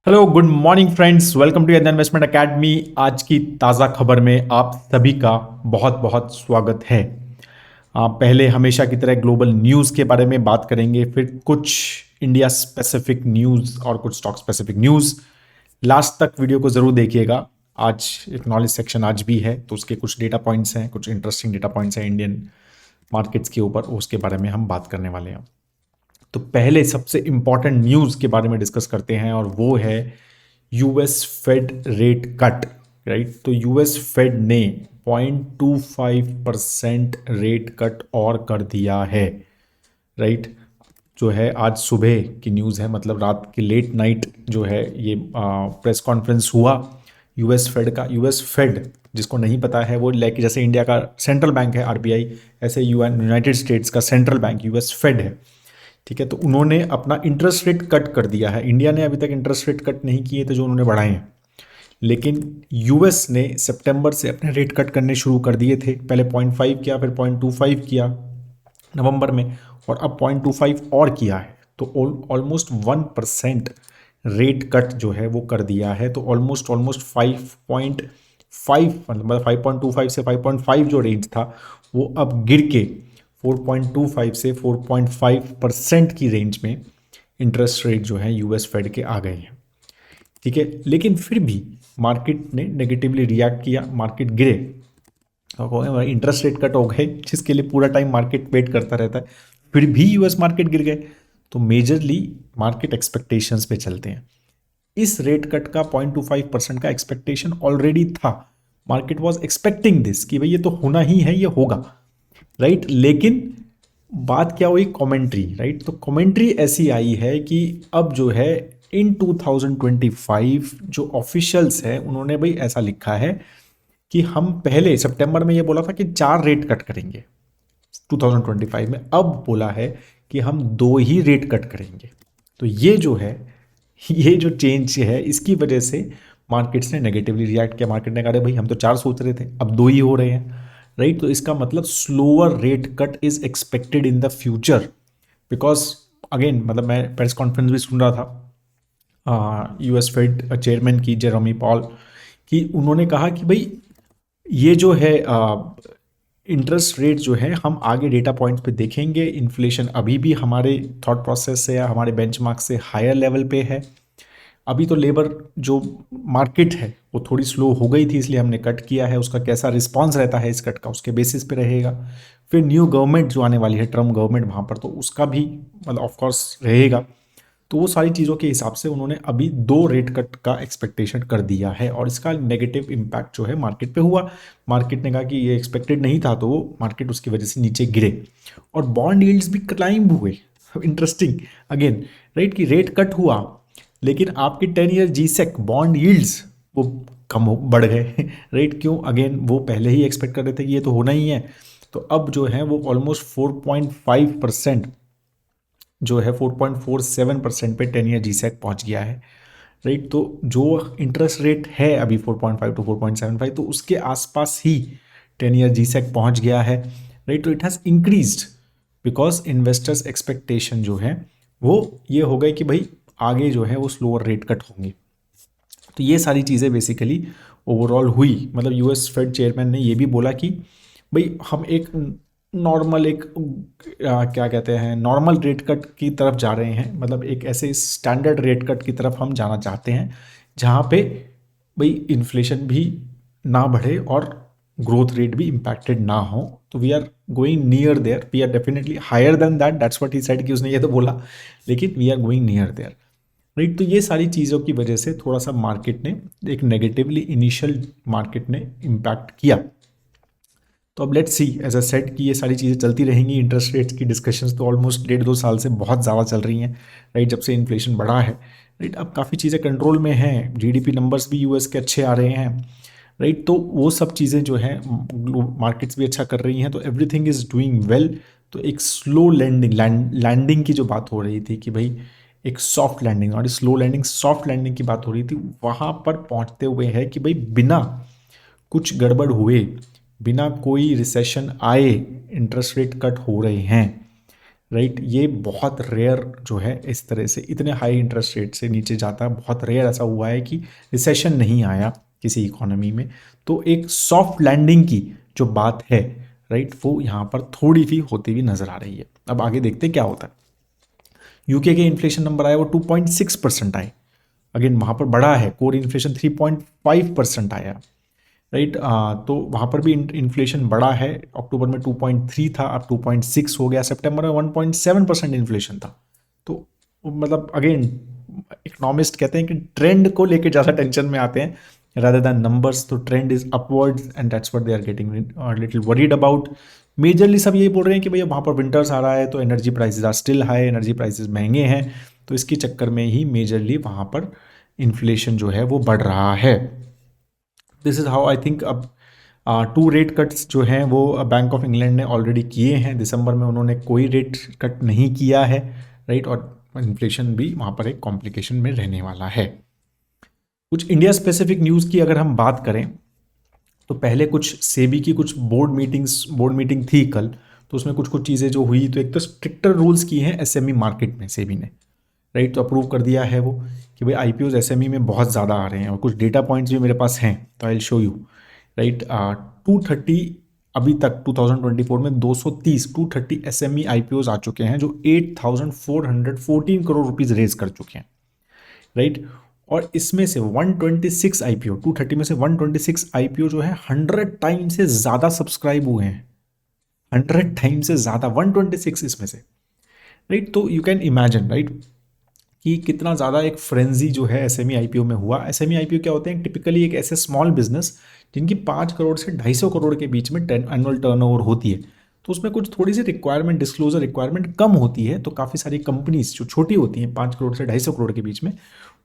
Hello good morning friends, welcome to investment academy. आज की ताज़ा खबर में आप सभी का बहुत बहुत स्वागत है। पहले हमेशा की तरह ग्लोबल न्यूज़ के बारे में बात करेंगे, फिर कुछ इंडिया स्पेसिफिक न्यूज़ और कुछ स्टॉक स्पेसिफिक न्यूज़। लास्ट तक वीडियो को ज़रूर देखिएगा। आज एक नॉलेज सेक्शन आज भी है, तो उसके कुछ डेटा पॉइंट्स हैं, कुछ इंटरेस्टिंग डेटा पॉइंट्स हैं इंडियन मार्केट्स के ऊपर, उसके बारे में हम बात करने वाले हैं। तो पहले सबसे इंपॉर्टेंट न्यूज़ के बारे में डिस्कस करते हैं, और वो है US Fed rate cut. Right, तो यूएस फेड ने 0.25% रेट कट और कर दिया है। राइट, जो है आज सुबह की न्यूज़ है, मतलब रात की लेट नाइट जो है ये प्रेस कॉन्फ्रेंस हुआ यूएस फेड का। यूएस फेड जिसको नहीं पता है, वो लाइक जैसे इंडिया का सेंट्रल बैंक है आरबीआई, ऐसे यूनाइटेड स्टेट्स का सेंट्रल बैंक यूएस फेड है। ठीक है, तो उन्होंने अपना इंटरेस्ट रेट कट कर दिया है। इंडिया ने अभी तक इंटरेस्ट रेट कट नहीं किए थे जो उन्होंने बढ़ाए हैं, लेकिन यूएस ने सितंबर से अपने रेट कट करने शुरू कर दिए थे। पहले 0.5 किया, फिर 0.25 किया नवंबर में, और अब 0.25 और किया है। तो ऑलमोस्ट 1% रेट कट जो है वो कर दिया है। तो ऑलमोस्ट 5.5, मतलब 5.25 से 5.5 जो रेंज था, वो अब गिर के 4.25 से 4.5% की रेंज में इंटरेस्ट रेट जो है यूएस फेड के आ गए हैं। ठीक है, लेकिन फिर भी मार्केट ने नेगेटिवली रिएक्ट किया, मार्केट गिरे। इंटरेस्ट रेट कट हो गए, जिसके लिए पूरा टाइम मार्केट वेट करता रहता है, फिर भी यूएस मार्केट गिर गए। तो मेजरली मार्केट एक्सपेक्टेशंस पे चलते हैं। इस रेट कट का 0.25% का एक्सपेक्टेशन ऑलरेडी था। मार्केट वॉज एक्सपेक्टिंग दिस कि भाई ये तो होना ही है, ये होगा। राइट, लेकिन बात क्या हुई, कमेंट्री। राइट, तो कमेंट्री ऐसी आई है कि अब जो है इन 2025 जो ऑफिशियल्स है उन्होंने भाई ऐसा लिखा है कि हम पहले सितंबर में ये बोला था कि 4 रेट कट करेंगे 2025 में, अब बोला है कि हम 2 ही रेट कट करेंगे। तो ये जो है, ये जो चेंज है, इसकी वजह से मार्केट्स ने नेगेटिवली रिएक्ट किया। मार्केट ने कहा भाई हम तो 4 सोच रहे थे, अब 2 ही हो रहे हैं। राइट, तो इसका मतलब slower rate cut is expected in the future, because again मतलब मैं प्रेस कॉन्फ्रेंस भी सुन रहा था यूएस फेड चेयरमैन की, जेरोमी पॉल की। उन्होंने कहा कि भाई ये जो है इंटरेस्ट रेट जो है हम आगे डेटा पॉइंट्स पे देखेंगे। इन्फ्लेशन अभी भी हमारे थॉट प्रोसेस से या हमारे बेंचमार्क से हायर लेवल पे है। अभी तो लेबर जो मार्केट है वो थोड़ी स्लो हो गई थी, इसलिए हमने कट किया है। उसका कैसा रिस्पांस रहता है इस कट का, उसके बेसिस पे रहेगा। फिर न्यू गवर्नमेंट जो आने वाली है, ट्रम्प गवर्नमेंट वहाँ पर, तो उसका भी मतलब ऑफकोर्स रहेगा। तो वो सारी चीज़ों के हिसाब से उन्होंने अभी 2 रेट कट का एक्सपेक्टेशन कर दिया है, और इसका नेगेटिव इम्पैक्ट जो है मार्केट पे हुआ। मार्केट ने कहा कि ये एक्सपेक्टेड नहीं था, तो वो मार्केट उसकी वजह से नीचे गिरे, और बॉन्ड यील्ड्स भी क्लाइंब हुए। इंटरेस्टिंग अगेन, राइट, कि रेट कट हुआ लेकिन आपके 10 ईयर जीसेक बॉन्ड यील्ड्स वो बढ़ गए। राइट, क्यों? अगेन वो पहले ही एक्सपेक्ट कर रहे थे कि ये तो होना ही है। तो अब जो है वो ऑलमोस्ट 4.5% जो है 4.47% पे 10 ईयर जीसेक पहुंच गया है। राइट, तो जो इंटरेस्ट रेट है अभी 4.5 टू 4.75, तो उसके आसपास ही 10 ईयर जीसेक पहुंच गया है। राइट, तो it has increased because investors expectation जो है वो ये हो गए कि भाई आगे जो है वो स्लोअर रेट कट होंगे। तो ये सारी चीज़ें बेसिकली ओवरऑल हुई। मतलब यूएस फेड चेयरमैन ने ये भी बोला कि भाई हम एक नॉर्मल एक क्या कहते हैं, नॉर्मल रेट कट की तरफ जा रहे हैं। मतलब एक ऐसे स्टैंडर्ड रेट कट की तरफ हम जाना चाहते हैं जहाँ पे भाई इन्फ्लेशन भी ना बढ़े और ग्रोथ रेट भी इम्पैक्टेड ना हो। तो we are going near there, we are definitely higher than that, that's what he said, कि उसने ये तो बोला, लेकिन we are going near there. Right, तो ये सारी चीज़ों की वजह से थोड़ा सा मार्केट ने एक नेगेटिवली इनिशियल मार्केट ने इम्पैक्ट किया। तो अब let's see, as a set, कि ये सारी चीज़ें चलती रहेंगी। इंटरेस्ट रेट्स की डिस्कशंस तो ऑलमोस्ट 1.5-2 साल से बहुत ज़्यादा चल रही हैं। राइट, जब से इन्फ्लेशन बढ़ा है। राइट, अब काफ़ी चीज़ें कंट्रोल में हैं, जीडीपी नंबर्स भी यूएस के अच्छे आ रहे हैं। राइट, तो वो सब चीज़ें जो हैं मार्केट्स भी अच्छा कर रही हैं, तो एवरीथिंग इज़ डूइंग वेल। तो एक स्लो लैंडिंग की जो बात हो रही थी कि भाई एक सॉफ्ट लैंडिंग और स्लो लैंडिंग, सॉफ्ट लैंडिंग की बात हो रही थी, वहाँ पर पहुँचते हुए है कि भाई बिना कुछ गड़बड़ हुए, बिना कोई रिसेशन आए इंटरेस्ट रेट कट हो रहे हैं। राइट। ये बहुत रेयर जो है इस तरह से इतने हाई इंटरेस्ट रेट से नीचे जाता है, बहुत रेयर ऐसा हुआ है कि रिसेशन नहीं आया किसी इकोनॉमी में। तो एक सॉफ्ट लैंडिंग की जो बात है, राइट, वो यहाँ पर थोड़ी सी होती हुई नजर आ रही है। अब आगे देखते हैं क्या होता है। यूके के इन्फ्लेशन नंबर आया वो 2.6% आए, अगेन वहाँ पर बढ़ा है। कोर इन्फ्लेशन 3.5% आया, राइट। तो वहाँ पर भी इन्फ्लेशन बढ़ा है। अक्टूबर में 2.3 था, अब 2.6 हो गया। सितंबर में 1.7% इन्फ्लेशन था। तो मतलब अगेन इकोनॉमिस्ट कहते हैं कि ट्रेंड को लेके ज़्यादा टेंशन में आते हैं rather than numbers। तो trend is upwards and that's what they are getting little worried about. Majorly सब यही बोल रहे हैं कि भैया वहाँ पर विंटर्स आ रहा है तो energy prices are still high, energy prices महंगे हैं, तो इसके चक्कर में ही मेजरली वहाँ पर इन्फ्लेशन जो है वो बढ़ रहा है। This is how I think. अब 2 रेट कट्स जो हैं वो बैंक ऑफ इंग्लैंड ने ऑलरेडी किए हैं। दिसंबर में उन्होंने कोई रेट कट नहीं किया है, राइट। और इन्फ्लेशन भी वहाँ पर एक कॉम्प्लिकेशन में रहने वाला है। कुछ इंडिया स्पेसिफिक न्यूज़ की अगर हम बात करें तो पहले कुछ सेबी की कुछ बोर्ड मीटिंग थी कल। तो उसमें कुछ कुछ चीज़ें जो हुई, तो एक तो स्ट्रिक्टर रूल्स की हैं एसएमई मार्केट में सेबी ने, राइट। तो अप्रूव कर दिया है वो कि भाई आईपीओज एसएमई में बहुत ज़्यादा आ रहे हैं, और कुछ डेटा पॉइंट्स भी मेरे पास हैं, तो I will show you, right. 230 अभी तक 2024 में 230 एसएमई आईपीओज आ चुके हैं, जो 8,414 करोड़ रुपीज़ रेज कर चुके हैं, राइट। और इसमें से 126 आईपीओ, 230 में से 126 आईपीओ जो है 100 टाइम से ज़्यादा सब्सक्राइब हुए हैं, 100 टाइम से ज़्यादा 126 इसमें से, राइट। तो यू कैन इमेजिन, राइट, कि कितना ज़्यादा एक फ्रेंजी जो है एसएमई आईपीओ में हुआ। एसएमई आईपीओ क्या होते हैं? टिपिकली एक ऐसे स्मॉल बिजनेस जिनकी 5 करोड़ से 250 करोड़ के बीच में एनुअल टर्नओवर होती है। तो उसमें कुछ थोड़ी सी रिक्वायरमेंट, डिस्क्लोजर रिक्वायरमेंट कम होती है, तो काफ़ी सारी कंपनीज जो छोटी होती हैं 5 करोड़ से 250 करोड़ के बीच में,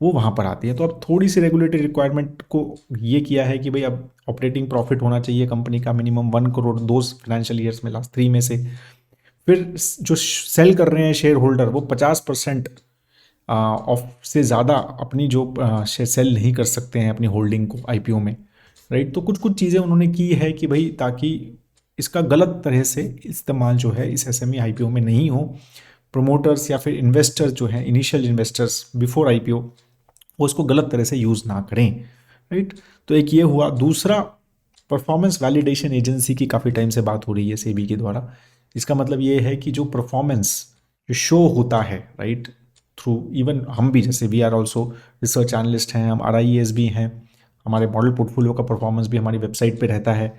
वो वहाँ पर आती है। तो अब थोड़ी सी रेगुलेटरी रिक्वायरमेंट को ये किया है कि भाई अब ऑपरेटिंग प्रॉफिट होना चाहिए कंपनी का मिनिमम 1 करोड़ 2 फाइनेंशियल ईयर्स में, लास्ट 3 में से। फिर जो सेल कर रहे हैं शेयर होल्डर, वो 50% ऑफ से ज़्यादा अपनी जो शेयर सेल नहीं कर सकते हैं अपनी होल्डिंग को आईपीओ में, राइट। तो कुछ कुछ चीज़ें उन्होंने की है कि भाई ताकि इसका गलत तरह से इस्तेमाल जो है इस एसएमई आईपीओ में नहीं हो। प्रोमोटर्स या फिर इन्वेस्टर्स जो हैं, इनिशियल इन्वेस्टर्स बिफोर आईपीओ, वो उसको गलत तरह से यूज़ ना करें, राइट। तो एक ये हुआ। दूसरा, परफॉर्मेंस वैलिडेशन एजेंसी की काफ़ी टाइम से बात हो रही है सेबी के द्वारा। इसका मतलब ये है कि जो परफॉर्मेंस जो शो होता है, राइट, थ्रू इवन हम भी, जैसे we are also research analyst हैं, हम RIAs भी हैं, हमारे मॉडल पोर्टफोलियो का परफॉर्मेंस भी हमारी वेबसाइट पे रहता है।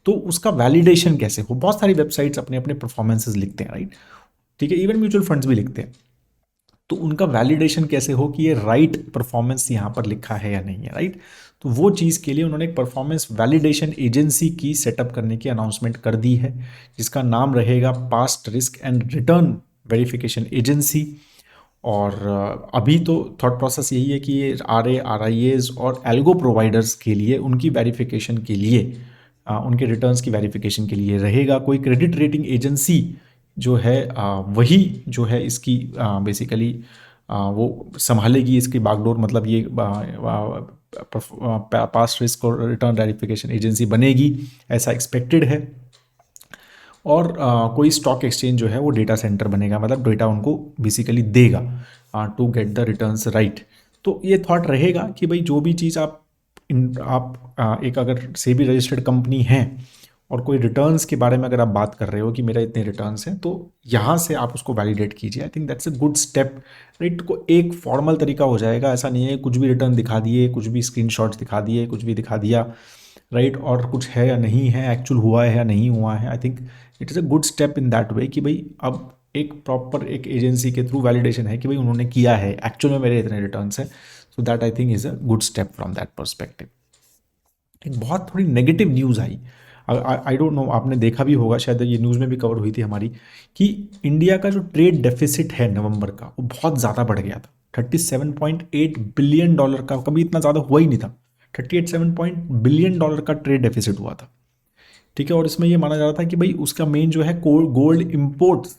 तो उसका वैलिडेशन कैसे हो? बहुत सारी वेबसाइट्स अपने अपने परफॉर्मेंसेस लिखते हैं, राइट, ठीक है, इवन म्यूचुअल फंड्स भी लिखते हैं। तो उनका वैलिडेशन कैसे हो कि ये राइट परफॉर्मेंस यहाँ पर लिखा है या नहीं है, राइट। तो वो चीज़ के लिए उन्होंने एक परफॉर्मेंस वैलिडेशन एजेंसी की सेटअप करने की अनाउंसमेंट कर दी है, जिसका नाम रहेगा past risk and return verification agency. और अभी तो थॉट प्रोसेस यही है कि ये RIAs और एल्गो प्रोवाइडर्स के लिए उनकी वेरिफिकेशन के लिए, उनके रिटर्न्स की वेरिफिकेशन के लिए रहेगा। कोई क्रेडिट रेटिंग एजेंसी जो है वही जो है इसकी बेसिकली वो संभालेगी इसकी बागडोर, मतलब ये पास्ट रिस्क और रिटर्न वेरिफिकेशन एजेंसी बनेगी, ऐसा एक्सपेक्टेड है। और कोई स्टॉक एक्सचेंज जो है वो डेटा सेंटर बनेगा, मतलब डेटा उनको बेसिकली देगा to get the returns right. तो ये थॉट रहेगा कि भाई जो भी चीज़ आप एक अगर सेबी रजिस्टर्ड कंपनी है और कोई रिटर्न्स के बारे में अगर आप बात कर रहे हो कि मेरा इतने रिटर्न्स हैं, तो यहाँ से आप उसको वैलिडेट कीजिए। I think that's a good step, right. को एक फॉर्मल तरीका हो जाएगा, ऐसा नहीं है कुछ भी रिटर्न दिखा दिए, कुछ भी स्क्रीनशॉट्स दिखा दिए, कुछ भी दिखा दिया, राइट, और कुछ है या नहीं है, एक्चुअल हुआ है या नहीं हुआ है। I think it is a good step in that way कि भाई अब एक प्रॉपर एक एजेंसी के थ्रू वैलिडेशन है कि भाई उन्होंने किया है, एक्चुअल में मेरे इतने रिटर्न्स हैं। So that I think is a good step from that perspective. एक बहुत थोड़ी negative news I, I don't know, आपने देखा भी होगा, शायद ये न्यूज़ में भी कवर हुई थी हमारी, कि इंडिया का जो ट्रेड डेफिसिट है नवंबर का, वो बहुत ज़्यादा बढ़ गया था। $37.8 बिलियन का, कभी इतना ज़्यादा हुआ ही नहीं था। 38.7 बिलियन का ट्रेड डेफिसिट हुआ था, ठीक है। और इसमें ये माना जा रहा था कि भाई उसका मेन जो है गोल्ड इम्पोर्ट्स,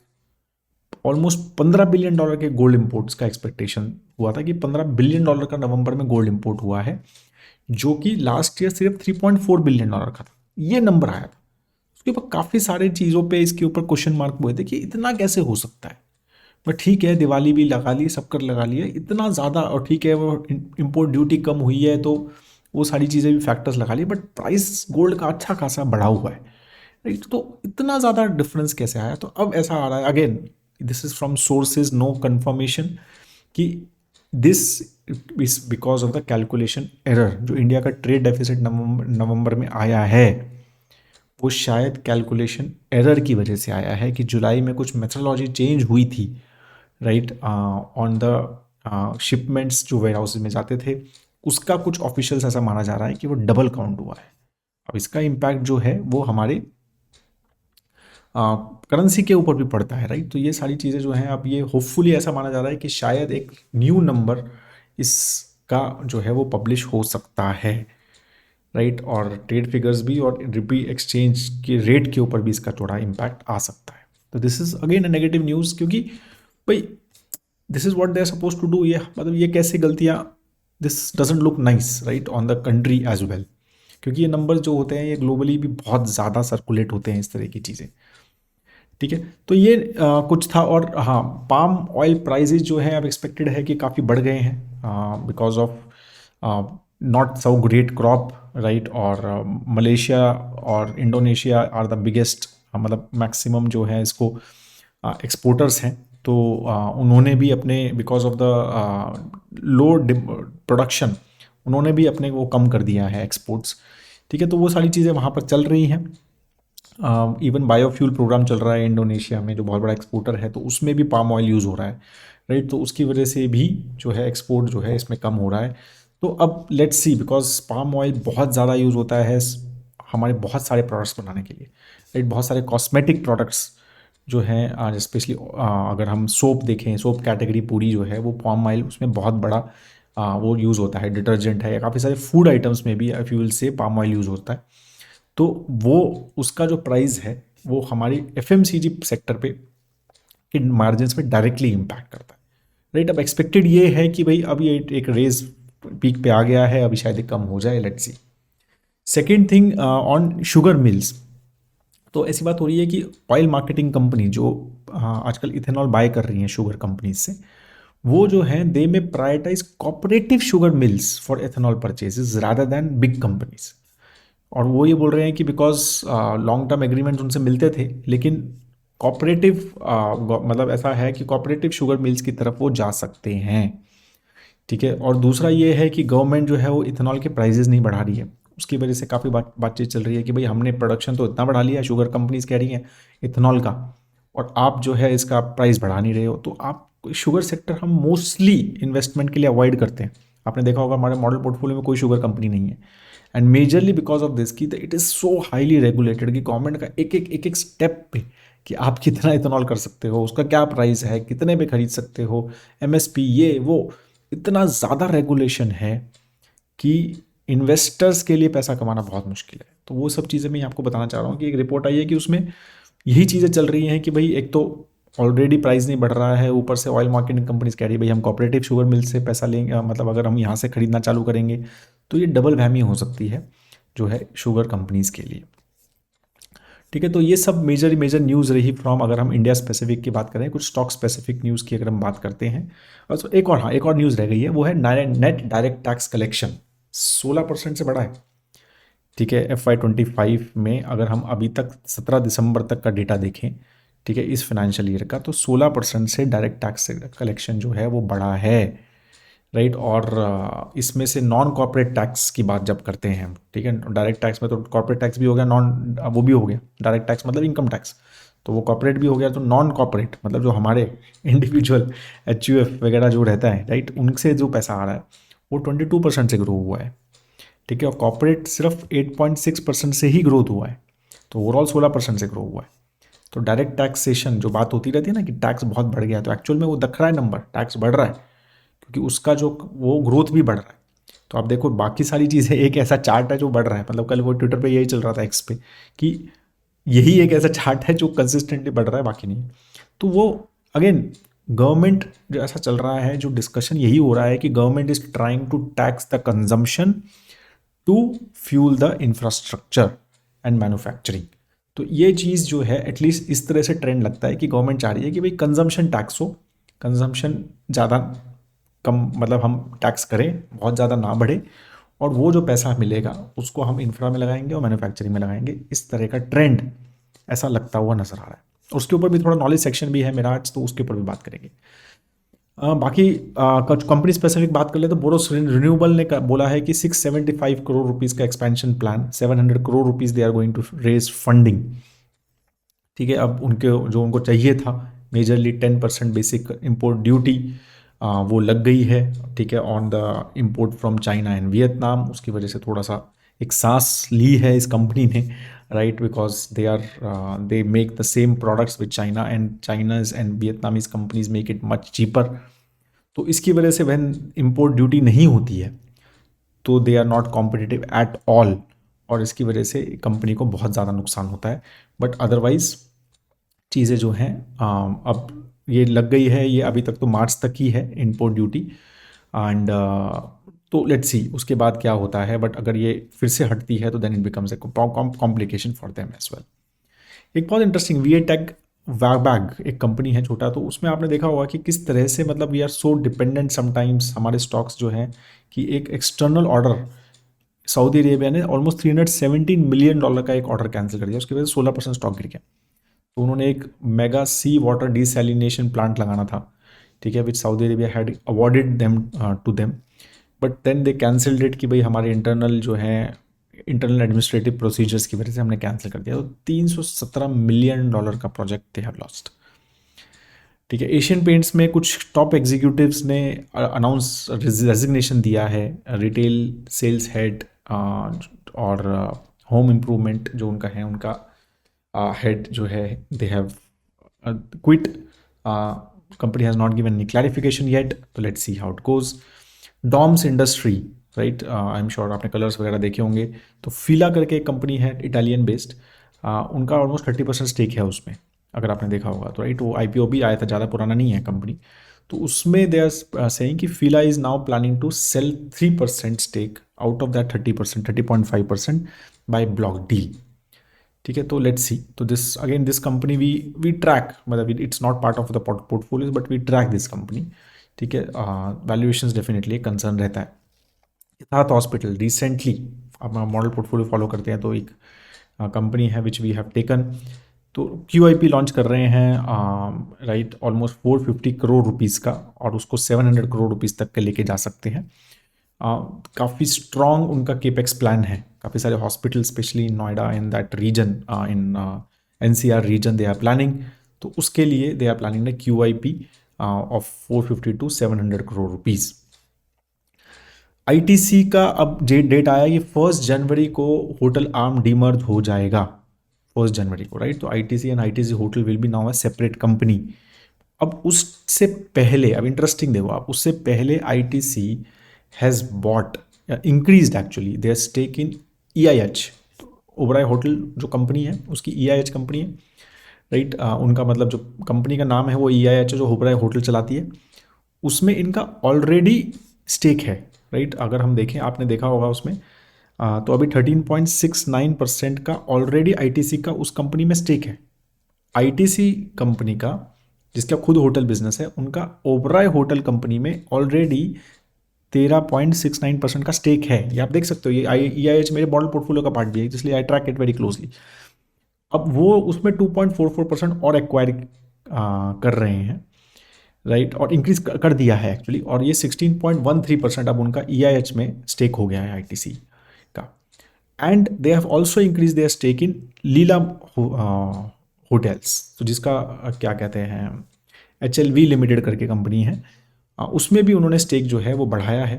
ऑलमोस्ट $15 बिलियन के गोल्ड इम्पोर्ट्स का एक्सपेक्टेशन हुआ था कि $15 बिलियन का नवंबर में गोल्ड इम्पोर्ट हुआ है, जो कि लास्ट ईयर सिर्फ $3.4 बिलियन का था, ये नंबर आया था। उसके ऊपर काफ़ी सारे चीज़ों पे इसके ऊपर क्वेश्चन मार्क हुए थे कि इतना कैसे हो सकता है। बट ठीक है, दिवाली भी लगा ली, सब कर लगा लिया इतना ज़्यादा, और ठीक है वो इम्पोर्ट ड्यूटी कम हुई है तो वो सारी चीज़ें भी फैक्टर्स लगा ली, बट प्राइस गोल्ड का अच्छा खासा बढ़ा हुआ है, राइट। तो इतना ज़्यादा डिफरेंस कैसे आया? तो अब ऐसा आ रहा है, again this is from sources, no confirmation, कि this is because of the calculation error. जो इंडिया का ट्रेड डेफिसिट नवंबर में आया है, वो शायद कैलकुलेशन एरर की वजह से आया है, कि जुलाई में कुछ मेथडोलॉजी चेंज हुई थी, राइट, ऑन द शिपमेंट्स जो वेयर हाउसेज में जाते थे, उसका कुछ ऑफिशियल्स ऐसा माना जा रहा है कि वो डबल काउंट हुआ है। अब इसका इम्पैक्ट जो है वो हमारे करेंसी के ऊपर भी पड़ता है, राइट। तो ये सारी चीज़ें जो हैं, अब ये होपफुली ऐसा माना जा रहा है कि शायद एक न्यू नंबर इसका जो है वो पब्लिश हो सकता है, राइट। और ट्रेड फिगर्स भी और रुपी एक्सचेंज के रेट के ऊपर भी इसका थोड़ा इम्पैक्ट आ सकता है। तो this is again a negative news, क्योंकि भाई this is what they are suppose to do. ये मतलब ये कैसे गलतियाँ, this doesn't look nice, right, on the country as well, क्योंकि ये नंबर जो होते हैं ये ग्लोबली भी बहुत ज़्यादा सर्कुलेट होते हैं, इस तरह की चीज़ें, ठीक है। तो ये कुछ था। और हाँ, पाम ऑयल प्राइजेज जो है अब एक्सपेक्टेड है कि काफ़ी बढ़ गए हैं because of not so great crop, right. और मलेशिया और इंडोनेशिया आर द बिगेस्ट, मतलब मैक्सिमम जो है इसको एक्सपोर्टर्स हैं। तो उन्होंने भी अपने because of the low production, उन्होंने भी अपने वो कम कर दिया है एक्सपोर्ट्स, ठीक है। तो वो सारी चीज़ें वहाँ पर चल रही हैं। इवन बायोफ्यूल प्रोग्राम चल रहा है इंडोनेशिया में, जो बहुत बड़ा एक्सपोर्टर है, तो उसमें भी पाम ऑयल यूज़ हो रहा है, राइट। तो उसकी वजह से भी जो है एक्सपोर्ट जो है इसमें कम हो रहा है। तो अब let's C, because palm oil बहुत ज़्यादा यूज़ होता है हमारे बहुत सारे प्रोडक्ट्स बनाने के लिए, राइट। बहुत सारे कॉस्मेटिक प्रोडक्ट्स जो हैं, स्पेशली अगर हम सोप देखें, सोप कैटेगरी पूरी जो है वो पाम ऑयल उसमें बहुत बड़ा वो यूज़ होता है, डिटर्जेंट है, या काफ़ी सारे फूड आइटम्स में भी फ्यूल से पाम ऑयल यूज़ होता है। तो वो उसका जो प्राइस है वो हमारी एफएमसीजी सेक्टर पे के मार्जिन पे डायरेक्टली इम्पैक्ट करता है, राइट। अब एक्सपेक्टेड ये है कि भाई अब ये एक रेज पीक पे आ गया है, अभी शायद कम हो जाए, let's see. Second thing on sugar mills, तो ऐसी बात हो रही है कि ऑयल मार्केटिंग कंपनी जो आजकल इथेनॉल बाय कर रही हैं शुगर कंपनीज से, वो जो है they may prioritise cooperative sugar mills for ethanol purchases rather than big companies. और वो ये बोल रहे हैं कि बिकॉज लॉन्ग टर्म एग्रीमेंट्स उनसे मिलते थे, लेकिन कॉपरेटिव मतलब ऐसा है कि कॉपरेटिव शुगर मिल्स की तरफ वो जा सकते हैं, ठीक है। और दूसरा ये है कि गवर्नमेंट जो है वो इथेनॉल के प्राइजेस नहीं बढ़ा रही है, उसकी वजह से काफ़ी बातचीत चल रही है कि भाई हमने प्रोडक्शन तो इतना बढ़ा लिया, शुगर कंपनीज कह रही हैं इथेनॉल का, और आप जो है इसका प्राइस बढ़ा नहीं रहे हो। तो आप शुगर सेक्टर हम मोस्टली इन्वेस्टमेंट के लिए अवॉइड करते हैं। आपने देखा होगा हमारे मॉडल पोर्टफोलियो में कोई शुगर कंपनी नहीं है, and majorly because of this की it is so highly regulated कि गवर्नमेंट का एक एक स्टेप पे कि आप कितना इथेनॉल कर सकते हो, उसका क्या प्राइस है, कितने पे खरीद सकते हो, एमएसपी, ये वो, इतना ज़्यादा रेगुलेशन है कि इन्वेस्टर्स के लिए पैसा कमाना बहुत मुश्किल है। तो वो सब चीज़ें मैं आपको बताना चाह रहा हूँ कि एक रिपोर्ट आई है कि उसमें यही चीज़ें चल रही हैं कि भाई एक तो ऑलरेडी प्राइस नहीं बढ़ रहा है, ऊपर से ऑयल मार्केटिंग कंपनीज कह रही है भाई हम कोऑपरेटिव शुगर मिल से पैसा लेंगे, मतलब अगर हम यहाँ से खरीदना चालू करेंगे तो ये डबल वहमी हो सकती है जो है शुगर कंपनीज के लिए, ठीक है। तो ये सब मेजर मेजर न्यूज़ रही फ्रॉम, अगर हम इंडिया स्पेसिफिक की बात करें, कुछ स्टॉक स्पेसिफिक न्यूज़ की अगर हम बात करते हैं। और तो एक और, हाँ, एक और न्यूज़ रह गई है, वो है नेट डायरेक्ट टैक्स कलेक्शन 16% से बढ़ा है, ठीक है। FY25 में अगर हम अभी तक 17 दिसंबर तक का डेटा देखें, ठीक है, इस फाइनेंशियल ईयर का, तो 16% से डायरेक्ट टैक्स कलेक्शन जो है वो बढ़ा है, राइट। और इसमें से नॉन कॉर्पोरेट टैक्स की बात जब करते हैं हम, ठीक है, डायरेक्ट टैक्स में तो कॉर्पोरेट टैक्स भी हो गया, नॉन वो भी हो गया, डायरेक्ट टैक्स मतलब इनकम टैक्स, तो वो कॉर्पोरेट भी हो गया, तो नॉन कॉर्पोरेट मतलब जो हमारे इंडिविजुअल HUF वगैरह जो रहता है, राइट, उनसे जो पैसा आ रहा है वो 22% से ग्रो हुआ है, ठीक है। और कॉर्पोरेट सिर्फ 8.6% से ही ग्रोथ हुआ है, तो ओवरऑल 16% से ग्रो हुआ है। तो डायरेक्ट टैक्सेशन जो बात होती रहती है ना कि टैक्स बहुत बढ़ गया, तो एक्चुअल में वो दिख रहा है नंबर, टैक्स बढ़ रहा है, क्योंकि उसका जो वो ग्रोथ भी बढ़ रहा है। तो आप देखो बाकी सारी चीज़ें, एक ऐसा चार्ट है जो बढ़ रहा है, मतलब कल वो ट्विटर पे यही चल रहा था, एक्स पे, कि यही एक ऐसा चार्ट है जो कंसिस्टेंटली बढ़ रहा है, बाकी नहीं। तो वो अगेन गवर्नमेंट जो ऐसा चल रहा है, जो डिस्कशन यही हो रहा है कि government is trying to tax the consumption to fuel the infrastructure and manufacturing. तो ये चीज़ जो है एटलीस्ट इस तरह से ट्रेंड लगता है कि गवर्नमेंट चाह रही है कि भाई कंजम्पशन टैक्स हो, कंजम्पशन ज़्यादा कम, मतलब हम टैक्स करें, बहुत ज़्यादा ना बढ़े, और वो जो पैसा मिलेगा उसको हम इंफ्रा में लगाएंगे और मैन्युफैक्चरिंग में लगाएंगे। इस तरह का ट्रेंड ऐसा लगता हुआ नजर आ रहा है। उसके ऊपर भी थोड़ा नॉलेज सेक्शन भी है मेरा आज, तो उसके ऊपर भी बात करेंगे। बाकी कुछ कंपनी स्पेसिफिक बात कर ले तो बोरोस रिन्यूएबल ने बोला है कि 675 करोड़ रुपीज़ का expansion plan, 700 crore rupees they are going to raise funding. ठीक है, अब उनके जो उनको चाहिए था मेजरली 10% बेसिक इम्पोर्ट ड्यूटी वो लग गई है, ठीक है, on the import from China and Vietnam. उसकी वजह से थोड़ा सा एक सांस ली है इस कंपनी ने, right, because they make the same products with China and China's and Vietnamese companies make it much cheaper. तो इसकी वजह से व्हेन इम्पोर्ट ड्यूटी नहीं होती है तो they are not competitive at all, और इसकी वजह से कंपनी को बहुत ज़्यादा नुकसान होता है। बट अदरवाइज चीज़ें जो हैं अब ये लग गई है, ये अभी तक तो मार्च तक ही है इम्पोर्ट ड्यूटी, एंड तो लेट्स सी उसके बाद क्या होता है। बट अगर ये फिर से हटती है तो then it becomes a complication for them as well. एक बहुत इंटरेस्टिंग वीएटेक वैबैग एक कंपनी है छोटा, तो उसमें आपने देखा होगा कि किस तरह से मतलब we are so dependent sometimes हमारे स्टॉक्स जो हैं कि एक एक्सटर्नल ऑर्डर, सऊदी अरेबिया ने ऑलमोस्ट $317 मिलियन का एक ऑर्डर कैंसिल कर दिया, उसकी वजह से 16% स्टॉक गिर गया। तो उन्होंने एक mega sea water desalination plant लगाना था, ठीक है, which Saudi Arabia had awarded them to them, but then they cancelled it कि भाई हमारे इंटरनल जो है इंटरनल एडमिनिस्ट्रेटिव प्रोसीजर्स की वजह से हमने कैंसिल कर दिया। तो $317 मिलियन का प्रोजेक्ट दे हैव लॉस्ट। ठीक है, एशियन पेंट्स में कुछ टॉप एग्जीक्यूटिव्स ने अनाउंस रेजिग्नेशन दिया है। रिटेल सेल्स हेड और होम इम्प्रूवमेंट जो उनका है, उनका हेड जो है, they have quit. Company has not given any clarification yet, तो let's see how it goes. Doms industry, right, I am sure आपने कलर्स वगैरह देखे होंगे। तो फीला करके एक कंपनी है इटालियन बेस्ड, उनका ऑलमोस्ट 30% स्टेक है उसमें, अगर आपने देखा होगा तो, राइट। वो IPO भी आया था, ज़्यादा पुराना नहीं है कंपनी। तो उसमें दे आर सेइंग कि FILA is now planning to sell 3% stake out of that 30%, 30.5% by block deal. ठीक है, तो लेट्स सी। तो this again this company we track, मतलब it's not part of the portfolios but we track this company. ठीक है, valuations definitely concern रहता है। Yatharth hospital recently, आप मॉडल पोर्टफोलियो फॉलो करते हैं तो एक कंपनी है विच वी हैव टेकन, तो QIP लॉन्च कर रहे हैं, राइट, ऑलमोस्ट 450 करोड़ रुपीज़ का, और उसको 700 करोड़ रुपीज़ तक के लेके जा सकते हैं। काफ़ी स्ट्रॉन्ग उनका केपेक्स प्लान है, काफ़ी सारे hospital specially in Noida in that region, in NCR region they are planning. तो उसके लिए they are planning the QIP of 450 to 700 crore rupees. ITC का अब डेट आया कि 1 जनवरी को होटल आर्म डीमर्ज हो जाएगा, 1 जनवरी को, राइट। तो ITC and ITC hotel will be now a separate company. अब उससे पहले, अब इंटरेस्टिंग देखो आप, उससे पहले ITC has bought increased actually their stake in EIH। Oberoi hotel जो कंपनी है उसकी EIH कंपनी है, राइट। उनका मतलब जो कंपनी का नाम है वो EIH है, जो ओबराय होटल चलाती है, उसमें इनका ऑलरेडी स्टेक है, राइट। अगर हम देखें, आपने देखा होगा उसमें, तो अभी 13.69% का ऑलरेडी ITC का उस कंपनी में स्टेक है। ITC कंपनी का, जिसका खुद होटल बिजनेस है, उनका ओबराय होटल कंपनी में ऑलरेडी 13.69% का स्टेक है। ये आप देख सकते हो, ये EIH मेरे मॉडल पोर्टफोलियो का पार्ट भी है, इसलिए आई ट्रैक इट वेरी क्लोजली। अब वो उसमें 2.44% और एक्वायर कर रहे हैं, राइट, और इंक्रीज कर दिया है एक्चुअली, और ये 16.13% अब उनका EIH में स्टेक हो गया है ITC का। And they have also increase their stake in Leela hotels, तो जिसका क्या कहते हैं, HLV लिमिटेड करके कंपनी है, उसमें भी उन्होंने स्टेक जो है वो बढ़ाया है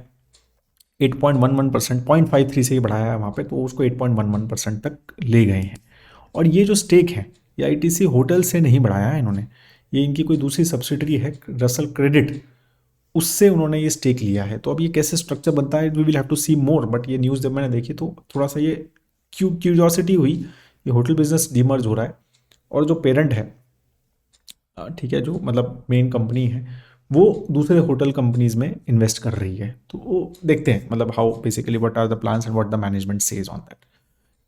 8.11%, 0.53 से ही बढ़ाया है वहाँ पे, तो उसको 8.11% तक ले गए हैं। और ये जो स्टेक है ये ITC होटल से नहीं बढ़ाया है इन्होंने, ये इनकी कोई दूसरी सब्सिडरी है रसल क्रेडिट, उससे उन्होंने ये स्टेक लिया है। तो अब ये कैसे स्ट्रक्चर बनता है, we will have to see more, but ये न्यूज़ जब मैंने देखी तो थोड़ा सा ये क्यूरियोसिटी हुई। ये होटल बिजनेस डीमर्ज हो रहा है, और जो पेरेंट है, ठीक है, जो मतलब मेन कंपनी है, वो दूसरे होटल कंपनीज में इन्वेस्ट कर रही है। तो वो देखते हैं मतलब how basically what are the plans and what the management says on that.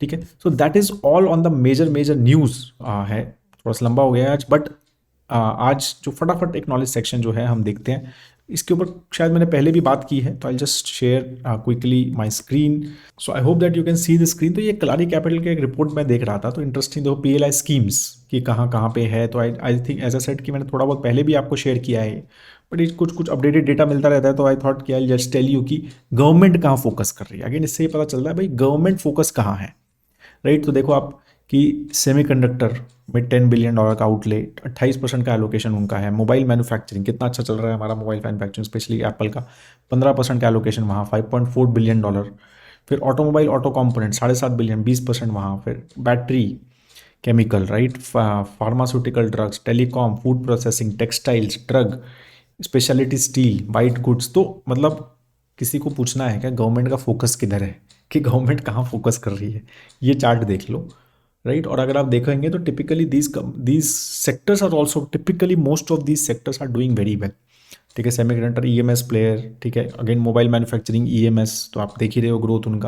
ठीक है। So that is all on the major major news है। थोड़ा सा लंबा हो गया है आज, बट आज जो फटाफट एक नॉलेज सेक्शन जो है हम देखते हैं, इसके ऊपर शायद मैंने पहले भी बात की है, तो I just share quickly my screen. So I hope that you can see the screen. तो ये कलारी कैपिटल के एक रिपोर्ट मैं देख रहा था, तो इंटरेस्टिंग देखो पीएलआई स्कीम्स कि कहाँ कहाँ पे है। तो I think as a set कि मैंने थोड़ा बहुत पहले भी आपको शेयर किया है, बट ये कुछ कुछ अपडेटेड डेटा मिलता रहता है। तो आई थॉट कि आई जस्ट टेल यू कि गवर्नमेंट कहाँ फोकस कर रही है। अगेन इससे ये पता चलता है भाई गवर्नमेंट फोकस कहाँ है, राइट। तो देखो आप कि सेमीकंडक्टर में $10 बिलियन का आउटलेट, 28% का एलोकेशन उनका है। मोबाइल मैन्युफैक्चरिंग कितना अच्छा चल रहा है हमारा मोबाइल मैन्युफैक्चरिंग, स्पेशली एप्पल का 15% का एलोकेशन वहाँ, $5.4 बिलियन। फिर ऑटोमोबाइल ऑटो कंपोनेंट 7.5 बिलियन, 20% वहाँ। फिर battery chemical, right, pharmaceutical drugs, telecom, food processing, textiles, drug, speciality steel, white goods. तो मतलब किसी को पूछना है क्या गवर्नमेंट का फोकस किधर है, कि गवर्नमेंट कहाँ फोकस कर रही है, ये चार्ट देख लो, राइट। और अगर आप देखेंगे तो typically these sectors are also, typically most of these sectors are doing very well, ठीक है। सेमीकंडक्टर ईएमएस प्लेयर, ठीक है। अगेन मोबाइल मैन्युफैक्चरिंग ईएमएस, तो आप देख ही रहे हो ग्रोथ उनका,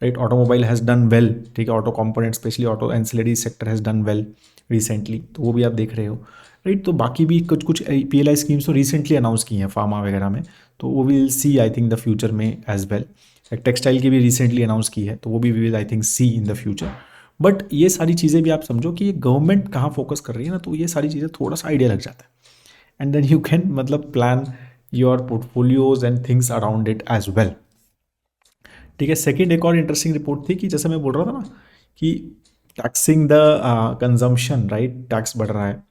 right. Automobile has done well, ठीक है। Auto component specially auto ancillary sector has done well recently, तो वो भी आप देख रहे हो, राइट। तो बाकी भी कुछ कुछ पीएलआई स्कीम्स तो रिसेंटली अनाउंस की हैं फार्मा वगैरह में, तो वो will see I think the future में एज वेल। टेक्सटाइल की भी रिसेंटली अनाउंस की है, तो वो भी will I think see in the future. But ये सारी चीज़ें भी आप समझो कि ये गवर्नमेंट कहाँ फोकस कर रही है ना, तो ये सारी चीज़ें थोड़ा सा आइडिया लग जाता है, एंड देन यू कैन मतलब plan your portfolios and things around it as well, ठीक है। सेकंड एक और इंटरेस्टिंग रिपोर्ट थी कि जैसे मैं बोल रहा था ना कि taxing the consumption, right, tax बढ़ रहा है,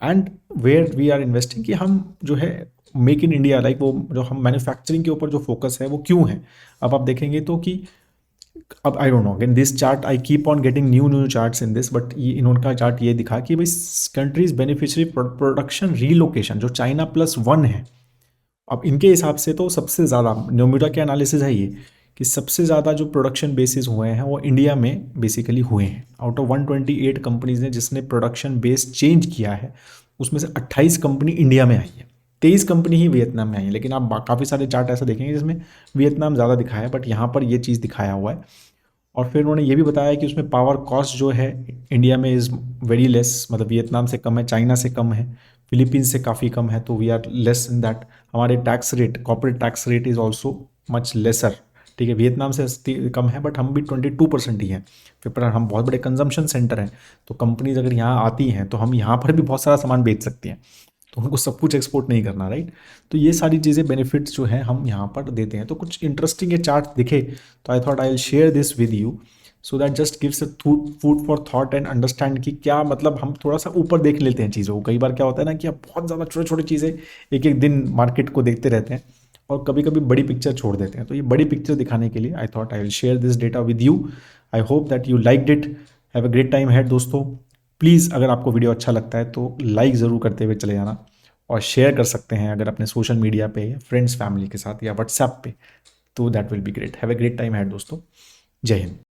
and where we are investing, कि हम जो है मेक इन इंडिया, लाइक वो जो हम मैन्युफैक्चरिंग के ऊपर जो फोकस है वो क्यों है। अब आप देखेंगे तो कि अब I don't know, again this chart I keep on getting new new charts in this, but ये इनका चार्ट ये दिखा कि भाई कंट्रीज बेनिफिशियरी प्रोडक्शन रीलोकेशन जो China+1 है, अब इनके हिसाब से तो सबसे ज़्यादा नोमिडा के एनालिसिस है ये कि सबसे ज़्यादा जो प्रोडक्शन बेसिस हुए हैं वो इंडिया में बेसिकली हुए हैं। आउट ऑफ 128 कंपनीज ने जिसने प्रोडक्शन बेस चेंज किया है, उसमें से 28 कंपनी इंडिया में आई है, 23 कंपनी ही वियतनाम में आई है। लेकिन आप काफ़ी सारे चार्ट ऐसा देखेंगे जिसमें वियतनाम ज़्यादा दिखाया है, बट यहाँ पर ये चीज़ दिखाया हुआ है। और फिर उन्होंने ये भी बताया कि उसमें पावर कॉस्ट जो है इंडिया में इज़ वेरी लेस, मतलब वियतनाम से कम है, चाइना से कम है, फिलीपींस से काफ़ी कम है, तो we are less in that. हमारे tax rate, corporate tax rate is also much lesser, ठीक है। वियतनाम से कम है, बट हम भी 22% ही हैं। फिर पर हम बहुत बड़े कंजम्पशन सेंटर हैं, तो कंपनीज अगर यहाँ आती हैं तो हम यहाँ पर भी बहुत सारा सामान बेच सकती हैं, तो उनको सब कुछ एक्सपोर्ट नहीं करना, राइट। तो ये सारी चीज़ें बेनिफिट्स जो हैं हम यहाँ पर देते हैं। तो कुछ इंटरेस्टिंग ये चार्ट दिखे तो I thought I will share this with you, so that just gives a food for thought and understand कि क्या मतलब हम थोड़ा सा ऊपर देख लेते हैं चीज़ों को। कई बार क्या होता है ना कि आप बहुत ज़्यादा छोटे छोटे चीज़ें एक एक दिन मार्केट को देखते रहते हैं और कभी कभी बड़ी पिक्चर छोड़ देते हैं। तो ये बड़ी पिक्चर दिखाने के लिए I thought I will share this data with you. I hope that you liked it. Have a great time had दोस्तों। प्लीज़ अगर आपको वीडियो अच्छा लगता है तो लाइक ज़रूर करते हुए चले जाना, और शेयर कर सकते हैं अगर अपने सोशल मीडिया पे या फ्रेंड्स फैमिली के साथ या व्हाट्सएप पे, तो that will be great. Have a great time had दोस्तों। जय हिंद।